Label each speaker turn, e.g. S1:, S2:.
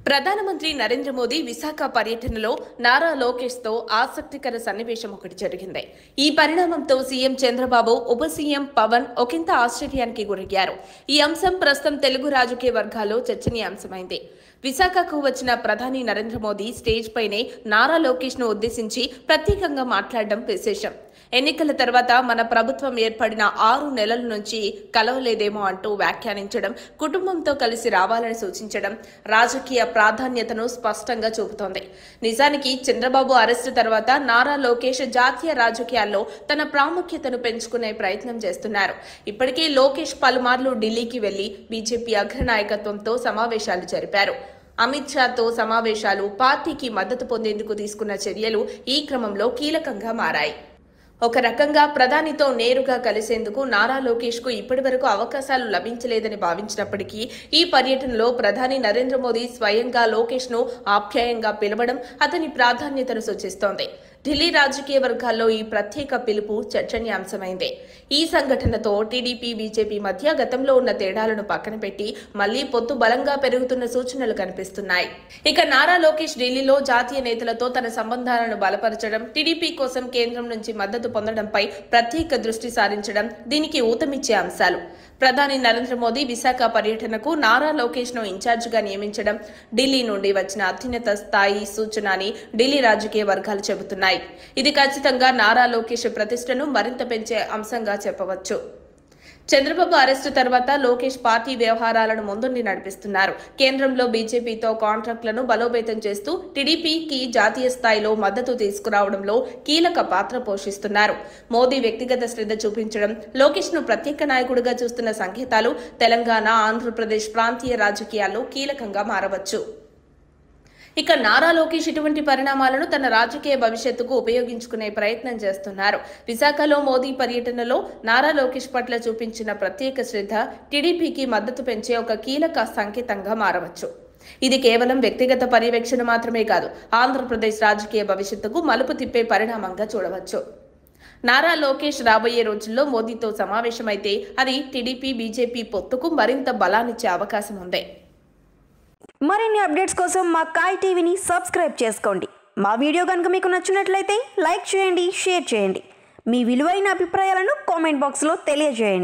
S1: ప్రధానమంత్రి నరేంద్ర మోదీ విశాఖ పర్యటనలో నారా లోకేష్ తో ఆసక్తికర సన్నివేశం ఒకటి జరిగింది. ఈ పరిణామంతో సీఎం చంద్రబాబు, ఉప సీఎం పవన్ ఒకంత ఆశ్చర్యానికి గురయ్యారు. ఈ అంశం ప్రస్తుతం తెలుగు రాజకీయ వర్గాల్లో చర్చనీయాంశమైంది. విశాఖకు వచ్చిన ప్రధాని నరేంద్ర మోదీ స్టేజ్ పైనే నారా లోకేష్ ను ఉద్దేశించి ప్రత్యేకంగా మాట్లాడడం విశేషం. ఎన్నికల తర్వాత మన ప్రభుత్వం ఏర్పడిన 6 నెలల నుంచి కలవలేదేమో అంటూ వ్యాఖ్యానించడం, కుటుంబంతో కలిసి రావాలని సూచించడం రాజకీయ ప్రాధాన్యతను స్పష్టంగా చూపుతోంది. నిజానికి చంద్రబాబు అరెస్టు తర్వాత నారా లోకేష్ జాతీయ రాజకీయాల్లో తన ప్రాముఖ్యతను పెంచుకునే ప్రయత్నం చేస్తున్నారు. ఇప్పటికే లోకేష్ పలుమార్లు ఢిల్లీకి వెళ్లి బీజేపీ అగ్రనాయకత్వంతో సమావేశాలు జరిపారు. అమిత్ షాతో సమావేశాలు, పార్టీకి మద్దతు పొందేందుకు తీసుకున్న చర్యలు ఈ క్రమంలో కీలకంగా మారాయి. ఒక రకంగా ప్రధానితో నేరుగా కలిసేందుకు నారా లోకేష్ కు ఇప్పటివరకు అవకాశాలు లభించలేదని భావించినప్పటికీ ఈ పర్యటనలో ప్రధాని నరేంద్ర మోదీ స్వయంగా లోకేష్ ను ఆప్యాయంగా పిలవడం అతని ప్రాధాన్యతను సూచిస్తోంది. ఢిల్లీ రాజకీయ వర్గాల్లో ఈ ప్రత్యేక పిలుపు చర్చనీయాంశమైంది. ఈ సంఘటనతో టీడీపీ, బీజేపీ మధ్య గతంలో ఉన్న తేడాలను పక్కన పెట్టి మళ్లీ పొత్తు బలంగా పెరుగుతున్న సూచనలు కనిపిస్తున్నాయి. ఇక నారా లోకేష్ ఢిల్లీలో జాతీయ నేతలతో తన సంబంధాలను బలపరచడం, టీడీపీ కోసం కేంద్రం నుంచి మద్దతు పొందడంపై ప్రత్యేక దృష్టి సారించడం దీనికి ఊతమిచ్చే అంశాలు. ప్రధాని నరేంద్ర మోదీ విశాఖ పర్యటనకు నారా లోకేష్ ను ఇన్ఛార్జిగా నియమించడం ఢిల్లీ నుండి వచ్చిన అత్యున్నత స్థాయి సూచన అని ఢిల్లీ రాజకీయ వర్గాలు చెబుతున్నాయి. ఇది ఖచ్చితంగా నారా లోకేష్ ప్రతిష్టను మరింత పెంచే అంశంగా చెప్పవచ్చు. చంద్రబాబు అరెస్టు తర్వాత లోకేష్ పార్టీ వ్యవహారాలను ముందుండి నడిపిస్తున్నారు. కేంద్రంలో బీజేపీతో కాంట్రాక్టులను బలోపేతం చేస్తూ టీడీపీకి జాతీయ స్థాయిలో మద్దతు తీసుకురావడంలో కీలక పాత్ర పోషిస్తున్నారు. మోదీ వ్యక్తిగత శ్రద్ధ చూపించడం, లోకేష్ ను ప్రత్యేక నాయకుడిగా చూస్తున్న సంకేతాలు తెలంగాణ, ఆంధ్రప్రదేశ్ ప్రాంతీయ రాజకీయాల్లో కీలకంగా మారవచ్చు. ఇక నారా లోకేష్ ఇటువంటి పరిణామాలను తన రాజకీయ భవిష్యత్తుకు ఉపయోగించుకునే ప్రయత్నం చేస్తున్నారు. విశాఖలో మోదీ పర్యటనలో నారా లోకేష్ పట్ల చూపించిన ప్రత్యేక శ్రద్ధ టీడీపీకి మద్దతు పెంచే ఒక కీలక సంకేతంగా మారవచ్చు. ఇది కేవలం వ్యక్తిగత పర్యవేక్షణ మాత్రమే కాదు, ఆంధ్రప్రదేశ్ రాజకీయ భవిష్యత్తుకు మలుపు తిప్పే పరిణామంగా చూడవచ్చు. నారా లోకేష్ రాబోయే రోజుల్లో మోదీతో సమావేశమైతే అది టీడీపీ, బీజేపీ పొత్తుకు మరింత బలాన్నిచ్చే అవకాశం ఉంది.
S2: మరిన్ని అప్డేట్స్ కోసం మా కాయ్ టీవీని సబ్స్క్రైబ్ చేసుకోండి. మా వీడియో కనుక మీకు నచ్చినట్లయితే లైక్ చేయండి, షేర్ చేయండి. మీ విలువైన అభిప్రాయాలను కామెంట్ బాక్స్లో తెలియజేయండి.